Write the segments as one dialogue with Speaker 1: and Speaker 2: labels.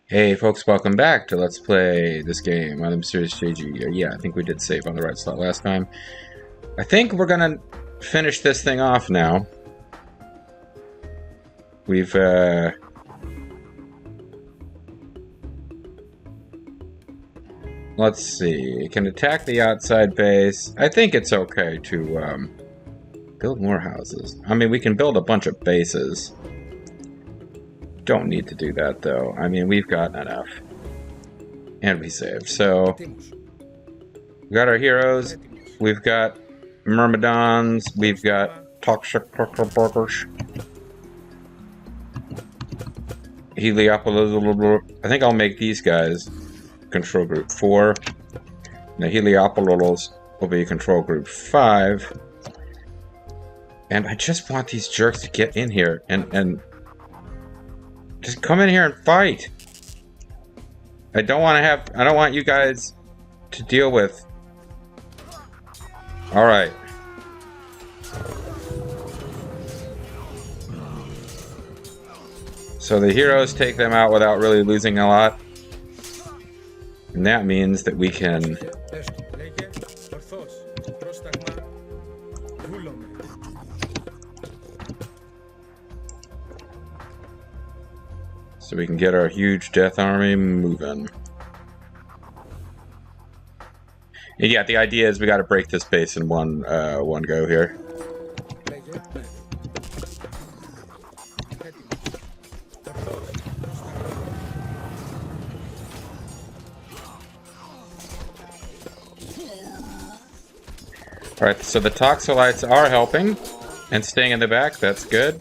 Speaker 1: Hey folks, welcome back to Let's Play this game. I'm Mysterious JG. Yeah, I think we did save on the right slot last time. I think we're gonna finish this thing off now. We've, let's see. It can attack the outside base. I think it's okay to, build more houses. I mean, we can build a bunch of bases. Don't need to do that, though. I mean, we've got enough. And we saved. So, we got our heroes. We've got Myrmidons. We've got toxic burgers. Heliopolis. I think I'll make these guys control group 4. The Heliopolis will be control group 5. And I just want these jerks to get in here and just come in here and fight. I don't want you guys to deal with. Alright. So the heroes take them out without really losing a lot. And that means that we can... So we can get our huge death army moving. And yeah, the idea is we got to break this base in one go here. Alright, so the Toxolites are helping and staying in the back. That's good.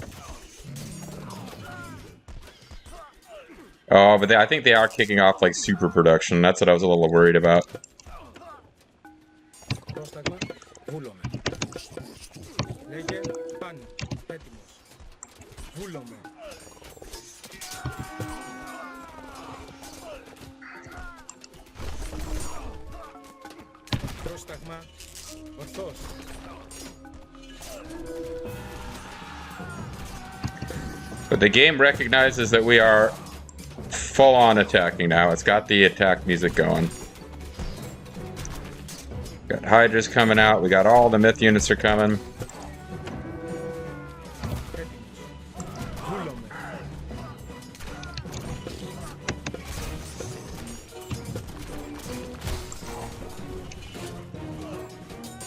Speaker 1: Oh, but I think they are kicking off like super production. That's what I was a little worried about. But the game recognizes that we are full-on attacking now. It's got the attack music going. Got Hydras coming out. We got all the myth units are coming.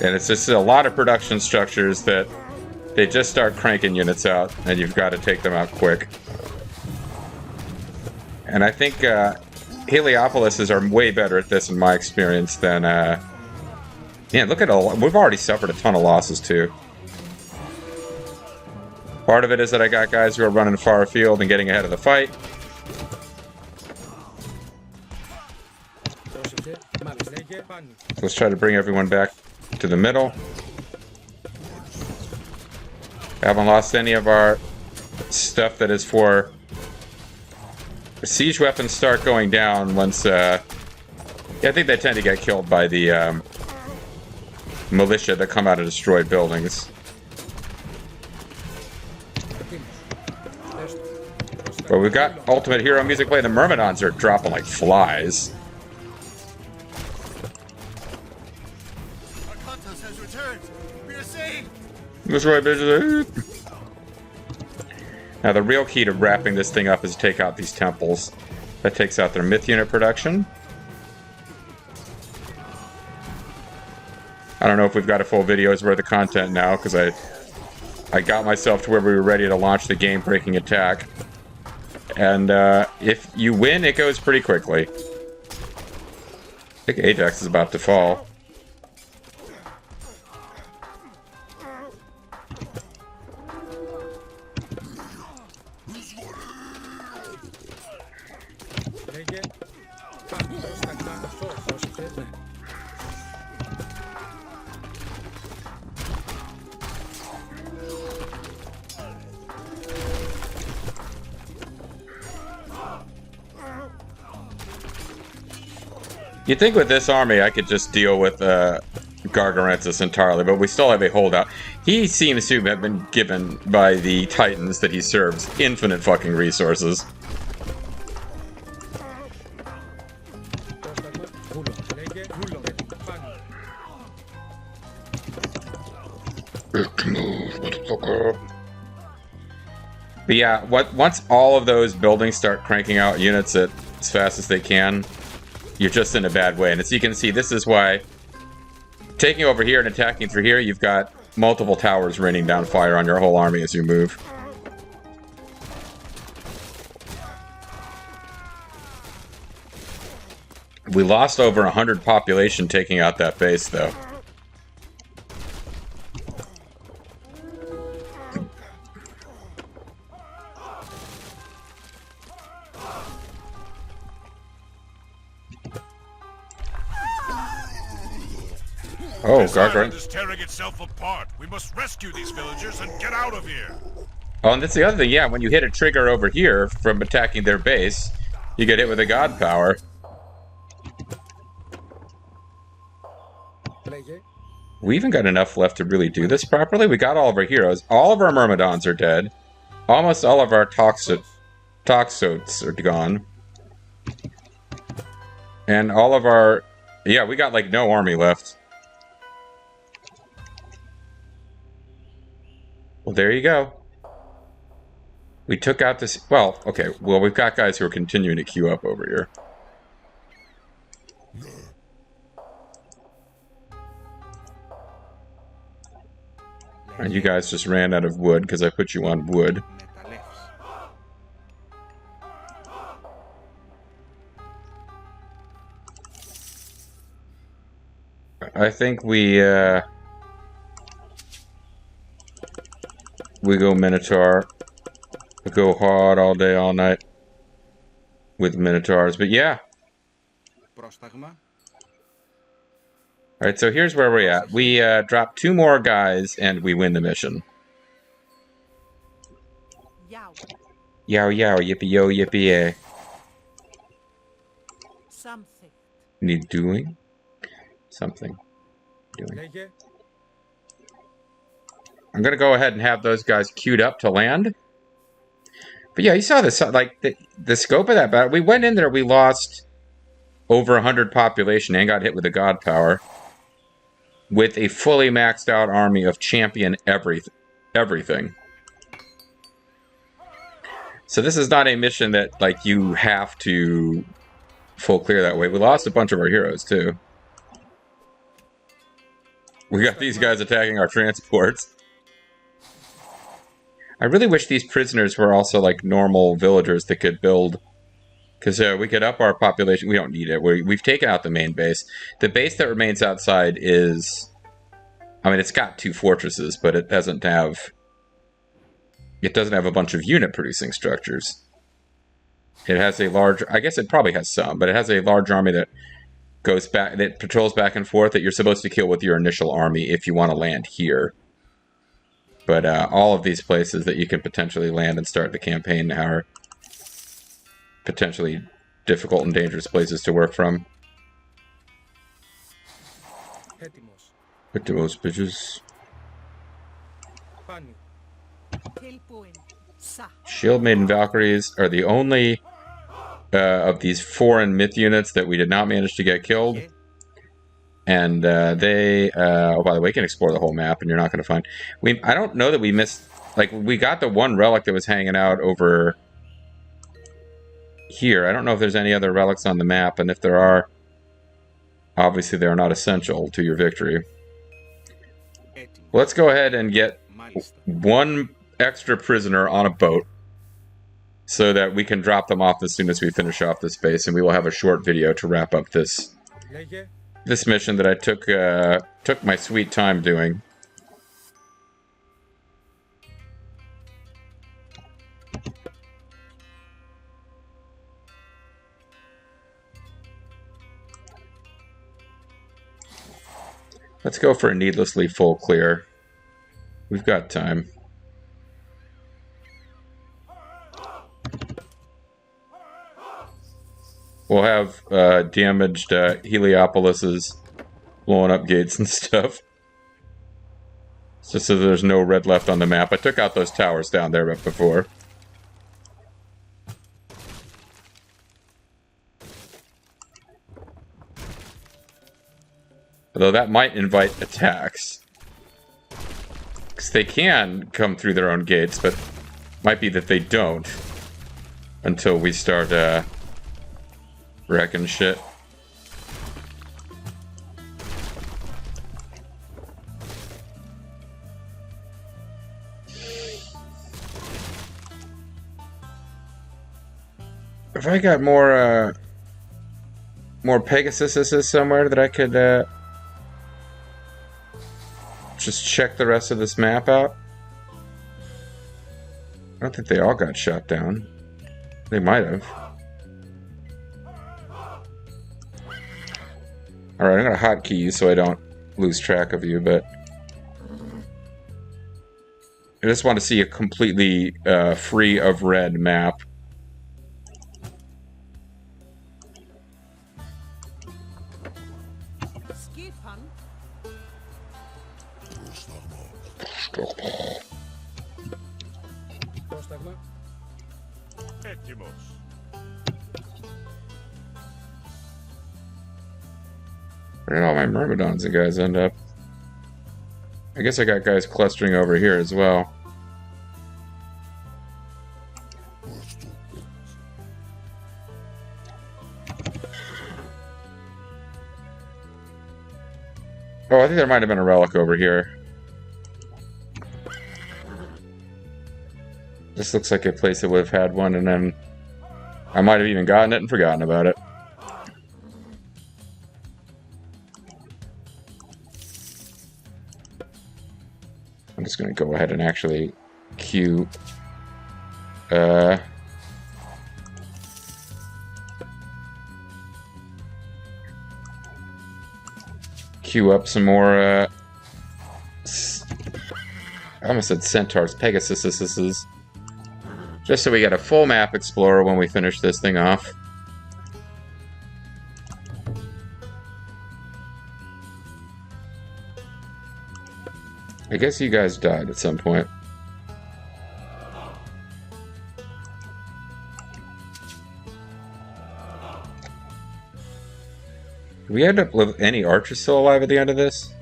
Speaker 1: And it's just a lot of production structures that they just start cranking units out, and you've got to take them out quick. And I think Heliopolises are way better at this in my experience than... yeah, look at all... We've already suffered a ton of losses, too. Part of it is that I got guys who are running far afield and getting ahead of the fight. So let's try to bring everyone back to the middle. Haven't lost any of our stuff that is for... Siege weapons start going down once, yeah, I think they tend to get killed by the, militia that come out of destroyed buildings. But we've got ultimate hero music playing. The Myrmidons are dropping like flies.
Speaker 2: Arkantos has returned. We are safe.
Speaker 1: That's right, bitches. Now the real key to wrapping this thing up is to take out these temples. That takes out their myth unit production. I don't know if we've got a full video's worth of content now, because I got myself to where we were ready to launch the game-breaking attack. And if you win, it goes pretty quickly. I think Ajax is about to fall. You'd think with this army I could just deal with Gargarensis entirely, but we still have a holdout. He seems to have been given by the Titans that he serves infinite fucking resources. But yeah, once all of those buildings start cranking out units as fast as they can, you're just in a bad way. And as you can see, this is why taking over here and attacking through here, you've got multiple towers raining down fire on your whole army as you move. We lost over 100 population taking out that base, though. Oh, Gargoyle
Speaker 2: is tearing itself apart. We must rescue these villagers and get out of here.
Speaker 1: Oh, and that's the other thing, yeah, when you hit a trigger over here from attacking their base, you get hit with a god power. We even got enough left to really do this properly. We got all of our heroes. All of our Myrmidons are dead. Almost all of our Toxotes are gone. And all of our... Yeah, we got like no army left. Well, there you go. We took out this... Well, okay. Well, we've got guys who are continuing to queue up over here. And you guys just ran out of wood because I put you on wood. I think we go Minotaur. We go hard all day, all night with Minotaurs. But yeah. Alright, so here's where we're at. We drop 2 more guys and we win the mission.
Speaker 3: Yow.
Speaker 1: Yow yow, yippee yo, yippee yay.
Speaker 3: Something.
Speaker 1: Need doing? Something. Doing. I'm gonna go ahead and have those guys queued up to land. But yeah, you saw this, like, the scope of that battle. We went in there, we lost over 100 population and got hit with a god power. With a fully maxed out army of champion everything. So this is not a mission that, like, you have to full clear that way. We lost a bunch of our heroes, too. We got these guys attacking our transports. I really wish these prisoners were also, like, normal villagers that could build... Because we could up our population. We don't need it. We've taken out the main base. The base that remains outside is... I mean, it's got 2 fortresses, but it doesn't have... It doesn't have a bunch of unit-producing structures. It has a large... I guess it probably has some, but it has a large army that goes back... That patrols back and forth that you're supposed to kill with your initial army if you want to land here. But all of these places that you can potentially land and start the campaign are... potentially difficult and dangerous places to work from. Hit bitches. Shield Maiden Valkyries are the only of these foreign myth units that we did not manage to get killed. And they... oh, by the way, you can explore the whole map and you're not going to find... I don't know that we missed... Like, we got the one relic that was hanging out over... here. I don't know if there's any other relics on the map, and if there are, obviously they're not essential to your victory. Let's go ahead and get 1 extra prisoner on a boat so that we can drop them off as soon as we finish off this base, and we will have a short video to wrap up this mission that I took my sweet time doing. Let's go for a needlessly full clear. We've got time. We'll have damaged Heliopolises blowing up gates and stuff. Just so there's no red left on the map. I took out those towers down there before. Although that might invite attacks. Because they can come through their own gates, but might be that they don't. Until we start, wrecking shit. If I got more Pegasuses somewhere that I could, just check the rest of this map out. I don't think they all got shot down. They might have. Alright, I'm gonna hotkey you so I don't lose track of you, but I just want to see a completely free of red map. Where did all my Myrmidons and guys end up? I guess I got guys clustering over here as well. Oh, I think there might have been a relic over here. This looks like a place that would have had one, and then I might have even gotten it and forgotten about it. I'm just going to go ahead and actually queue up some more I almost said centaurs, Pegasuses, just so we get a full map explorer when we finish this thing off. I guess you guys died at some point. Did we end up with any archers still alive at the end of this?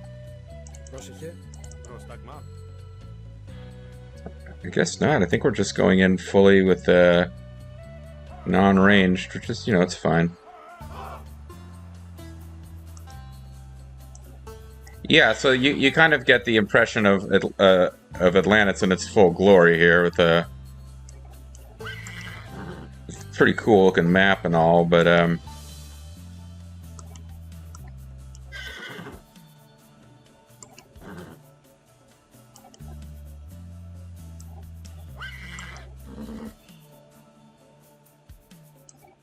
Speaker 1: I guess not. I think we're just going in fully with non-ranged, which is, you know, it's fine. Yeah, so you kind of get the impression of Atlantis in its full glory here with a pretty cool looking map and all, but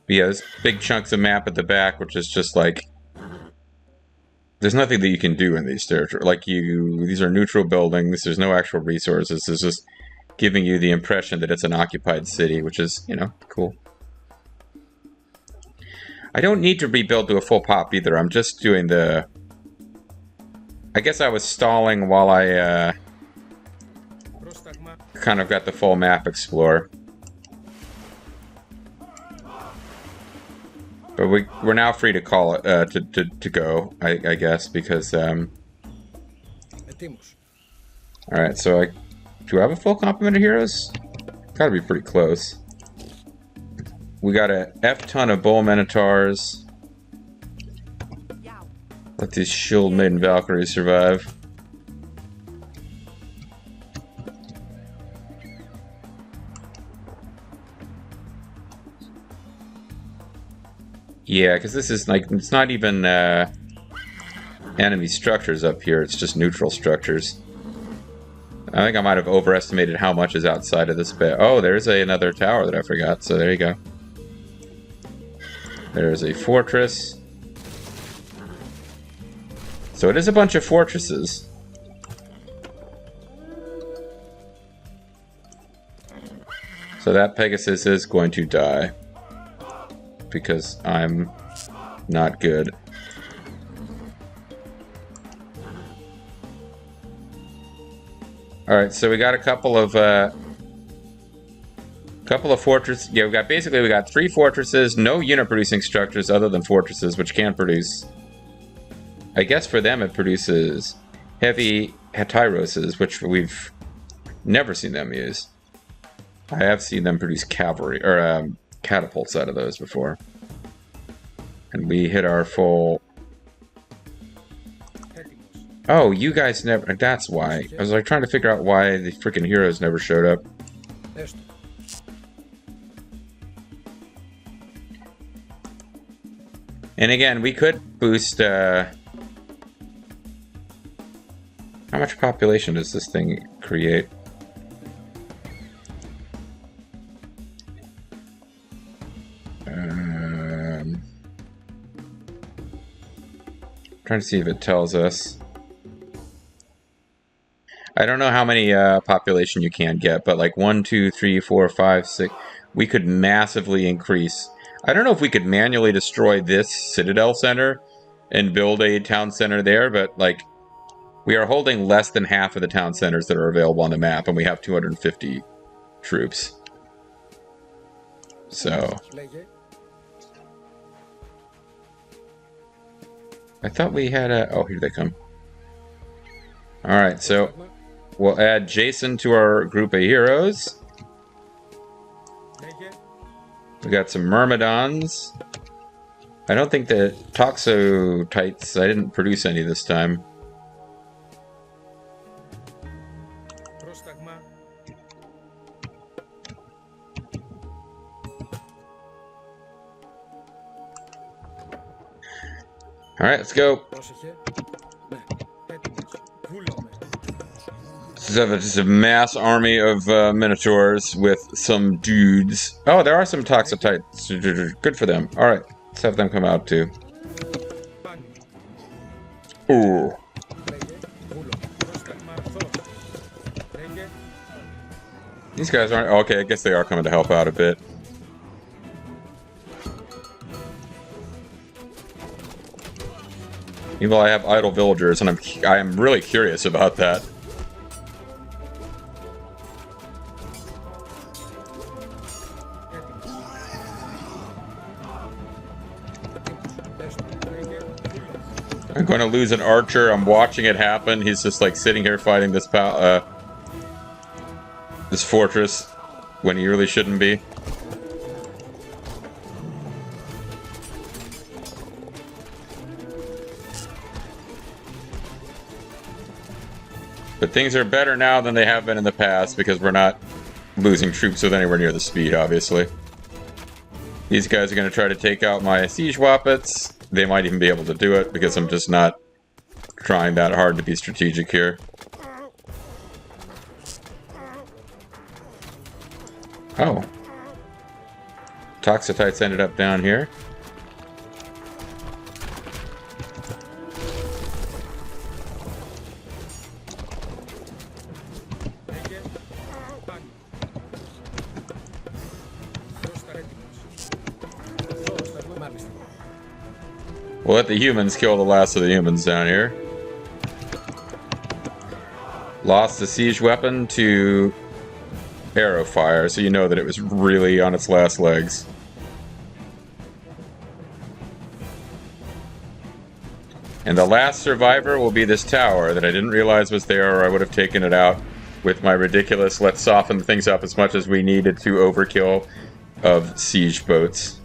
Speaker 1: yeah, there's big chunks of map at the back, which is just like, there's nothing that you can do in these territories. Like, these are neutral buildings, there's no actual resources, it's just giving you the impression that it's an occupied city, which is, you know, cool. I don't need to rebuild to a full pop either, I'm just doing the... I guess I was stalling while I kind of got the full map explorer. But we're now free to call it, to go, I guess, because, Alright, so do I have a full complement of heroes? Gotta be pretty close. We got a F-ton of Bull Minotaurs. Let these Shield Maiden Valkyries survive. Yeah, because this is like, it's not even enemy structures up here, it's just neutral structures. I think I might have overestimated how much is outside of this bit. Oh, there's another tower that I forgot, so there you go. There's a fortress. So it is a bunch of fortresses. So that Pegasus is going to die. Because I'm not good. Alright, so we got a couple of fortresses. Yeah, we got 3 fortresses, no unit producing structures other than fortresses, which can produce I guess for them it produces heavy hetyroses, which we've never seen them use. I have seen them produce cavalry, or catapults out of those before. And we hit our full... Oh, you guys never... That's why. I was like trying to figure out why the freaking heroes never showed up. And again, we could boost... How much population does this thing create? Trying to see if it tells us. I don't know how many population you can get, but like 1, 2, 3, 4, 5, 6. We could massively increase. I don't know if we could manually destroy this Citadel Center and build a town center there, but like we are holding less than half of the town centers that are available on the map, and we have 250 troops. So I thought we had a... Oh, here they come. Alright, so we'll add Jason to our group of heroes. We got some Myrmidons. I don't think the Toxotites... I didn't produce any this time. Alright, let's go. This is a mass army of Minotaurs with some dudes. Oh, there are some Toxotites. Good for them. Alright, let's have them come out too. Ooh. These guys aren't... Okay, I guess they are coming to help out a bit. Even though I have idle villagers, and I am really curious about that. I'm going to lose an archer. I'm watching it happen. He's just like sitting here fighting this this fortress when he really shouldn't be. But things are better now than they have been in the past because we're not losing troops with anywhere near the speed, obviously. These guys are going to try to take out my siege wappets. They might even be able to do it because I'm just not trying that hard to be strategic here. Oh. Toxotites ended up down here. We'll let the humans kill the last of the humans down here. Lost the siege weapon to arrow fire, so you know that it was really on its last legs. And the last survivor will be this tower that I didn't realize was there, or I would have taken it out with my ridiculous let's soften things up as much as we needed to overkill of siege boats.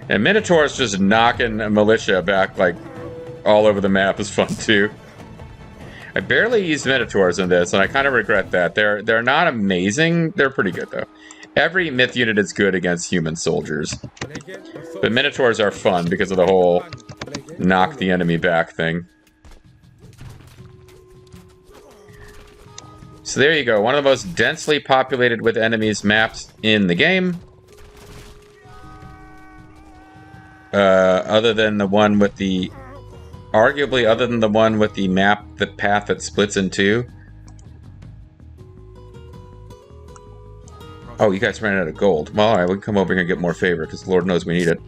Speaker 1: And Minotaurs just knocking a militia back like all over the map is fun too. I barely used Minotaurs in this, and I kind of regret that. They're not amazing. They're pretty good though. Every myth unit is good against human soldiers, but Minotaurs are fun because of the whole knock the enemy back thing. So there you go. One of the most densely populated with enemies maps in the game. Other than the one with the... Arguably, other than the one with the map, the path that splits in two. Oh, you guys ran out of gold. Well, alright, we can come over here and get more favor, because Lord knows we need it.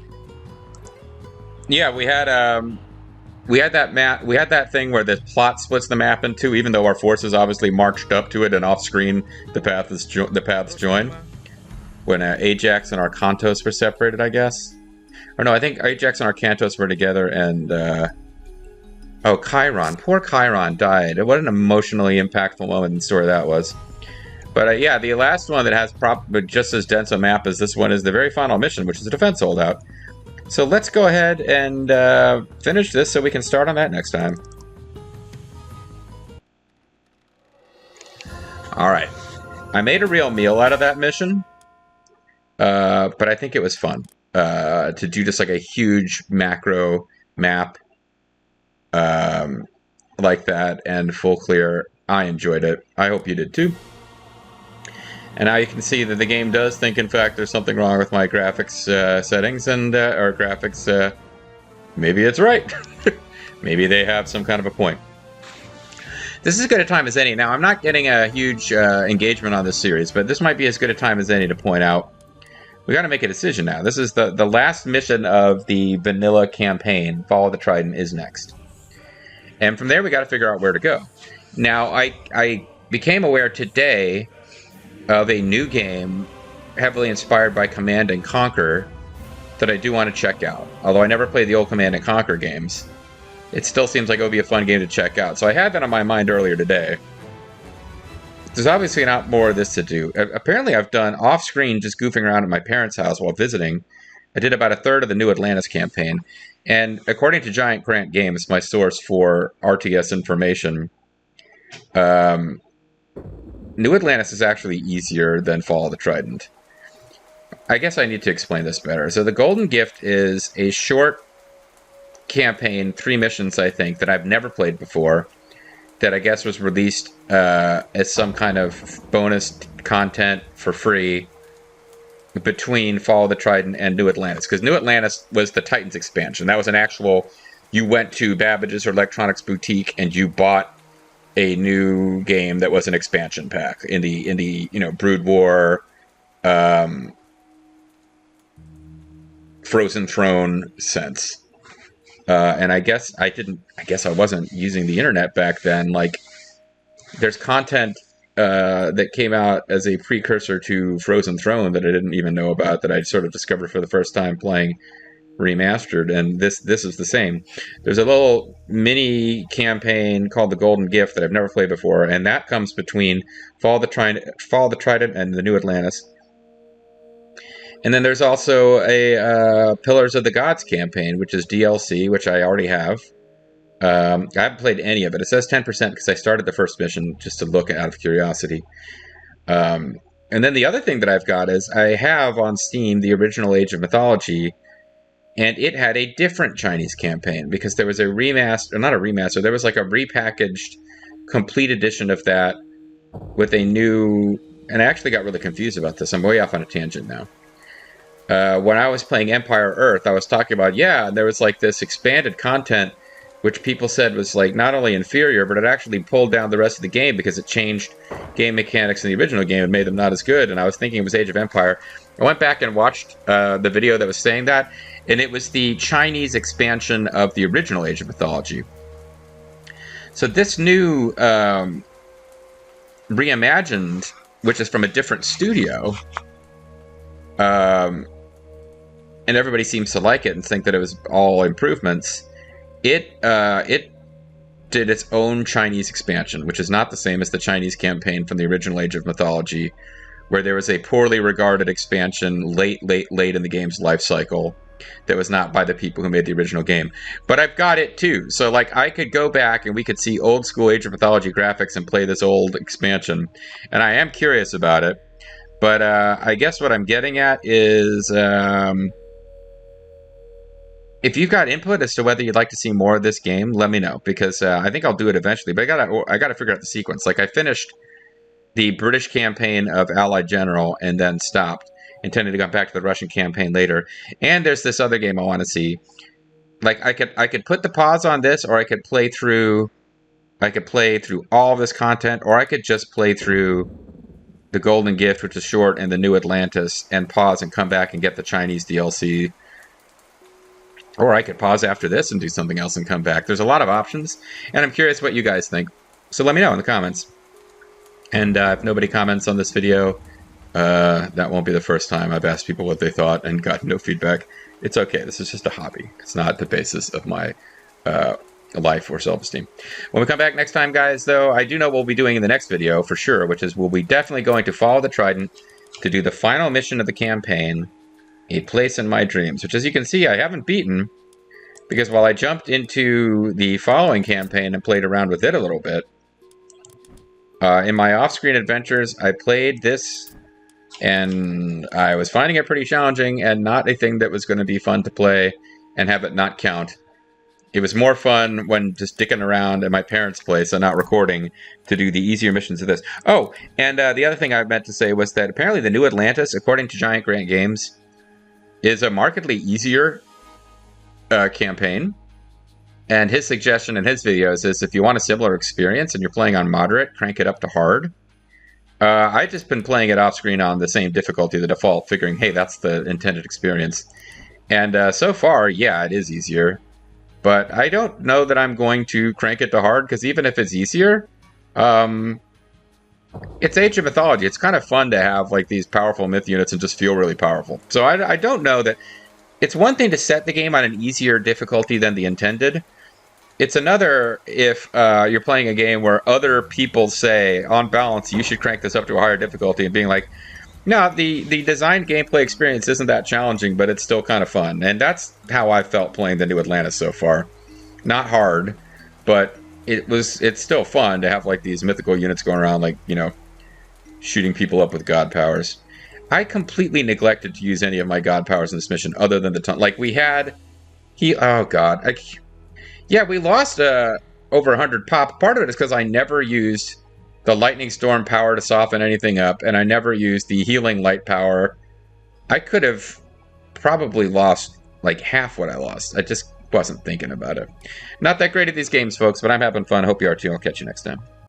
Speaker 1: Yeah, we had that map. We had that thing where the plot splits the map in two, even though our forces obviously marched up to it, and off screen the paths join. when Ajax and Arkantos were separated, I guess. Or no, I think Ajax and Arkantos were together, and oh, Chiron. Poor Chiron died. What an emotionally impactful moment in the story that was. But yeah, the last one that has just as dense a map as this one is the very final mission, which is a defense holdout. So let's go ahead and finish this so we can start on that next time. Alright. I made a real meal out of that mission. But I think it was fun. To do just like a huge macro map like that and full clear. I enjoyed it. I hope you did too. And now you can see that the game does think, in fact, there's something wrong with my graphics settings and or graphics. Maybe it's right. Maybe they have some kind of a point. This is as good a time as any. Now, I'm not getting a huge engagement on this series, but this might be as good a time as any to point out. We got to make a decision now. This is the last mission of the vanilla campaign. Follow the Trident is next. And from there, we got to figure out where to go. Now, I became aware today of a new game heavily inspired by Command & Conquer that I do want to check out. Although I never played the old Command & Conquer games, it still seems like it would be a fun game to check out. So I had that on my mind earlier today. There's obviously not more of this to do. Apparently I've done off-screen just goofing around at my parents' house while visiting. I did about a third of the New Atlantis campaign. And according to Giant Grant Games, my source for RTS information, New Atlantis is actually easier than Fall of the Trident. I guess I need to explain this better. So the Golden Gift is a short campaign, 3 missions, I think, that I've never played before, that I guess was released as some kind of bonus content for free between Fall of the Trident and New Atlantis. Because New Atlantis was the Titans expansion. That was an actual, you went to Babbage's or Electronics Boutique and you bought a new game that was an expansion pack in the Brood War, Frozen Throne sense. And I guess I wasn't using the internet back then. Like, there's content that came out as a precursor to Frozen Throne that I didn't even know about, that I sort of discovered for the first time playing Remastered, and this is the same. There's a little mini campaign called the Golden Gift that I've never played before, and that comes between Fall of the Trident and the New Atlantis. And then there's also a Pillars of the Gods campaign, which is DLC, which I already have. I haven't played any of it. It says 10% because I started the first mission just to look out of curiosity. And then the other thing that I've got is I have on Steam the original Age of Mythology, and it had a different Chinese campaign because there was a remaster, not a remaster, there was like a repackaged complete edition of that with a new, and I actually got really confused about this. I'm way off on a tangent now. When I was playing Empire Earth, I was talking about, there was like this expanded content which people said was like not only inferior, but it actually pulled down the rest of the game because it changed game mechanics in the original game and made them not as good. And I was thinking it was Age of Empire. I went back and watched the video that was saying that, and it was the Chinese expansion of the original Age of Mythology. So this new reimagined, which is from a different studio, and everybody seems to like it and think that it was all improvements. It did its own Chinese expansion, which is not the same as the Chinese campaign from the original Age of Mythology, where there was a poorly regarded expansion late in the game's life cycle that was not by the people who made the original game. But I've got it too. So like I could go back and we could see old school Age of Mythology graphics and play this old expansion. And I am curious about it. But I guess what I'm getting at is if you've got input as to whether you'd like to see more of this game, let me know, because I think I'll do it eventually. But I gotta figure out the sequence. Like I finished the British campaign of Allied General and then stopped, intending to come back to the Russian campaign later. And there's this other game I want to see. Like I could put the pause on this, or I could play through all of this content, or I could just play through the Golden Gift, which is short, and the New Atlantis, and pause and come back and get the Chinese DLC. Or I could pause after this and do something else and come back. There's a lot of options, and I'm curious what you guys think. So let me know in the comments. And if nobody comments on this video, That won't be the first time I've asked people what they thought and gotten no feedback. It's okay. This is just a hobby. It's not the basis of my life or self-esteem. When we come back next time, guys, though, I do know what we'll be doing in the next video for sure, which is we'll be definitely going to follow the Trident to do the final mission of the campaign, A Place in My Dreams, which, as you can see, I haven't beaten, because while I jumped into the following campaign and played around with it a little bit, in my off-screen adventures, I played this, and I was finding it pretty challenging and not a thing that was going to be fun to play and have it not count. It was more fun when just dicking around at my parents' place and not recording to do the easier missions of this. Oh, and the other thing I meant to say was that apparently the New Atlantis, according to Giant Grant Games, is a markedly easier campaign. And his suggestion in his videos is if you want a similar experience and you're playing on moderate, crank it up to hard. I've just been playing it off-screen on the same difficulty, the default, figuring, hey, that's the intended experience. And so far, yeah, it is easier. But I don't know that I'm going to crank it to hard, because even if it's easier, it's Age of Mythology. It's kind of fun to have like these powerful myth units and just feel really powerful. So I don't know that... It's one thing to set the game on an easier difficulty than the intended. It's another if you're playing a game where other people say, on balance, you should crank this up to a higher difficulty, and being like, no, the designed gameplay experience isn't that challenging, but it's still kind of fun. And that's how I felt playing the New Atlantis so far. Not hard, but it's still fun to have like these mythical units going around, like, you know, shooting people up with god powers. I completely neglected to use any of my god powers in this mission other than the ton. Like we had... Oh god. Yeah, we lost over 100 pop. Part of it is because I never used the lightning storm power to soften anything up, and I never used the healing light power. I could have probably lost like half what I lost. I just wasn't thinking about it. Not that great at these games, folks, but I'm having fun. Hope you are too. I'll catch you next time.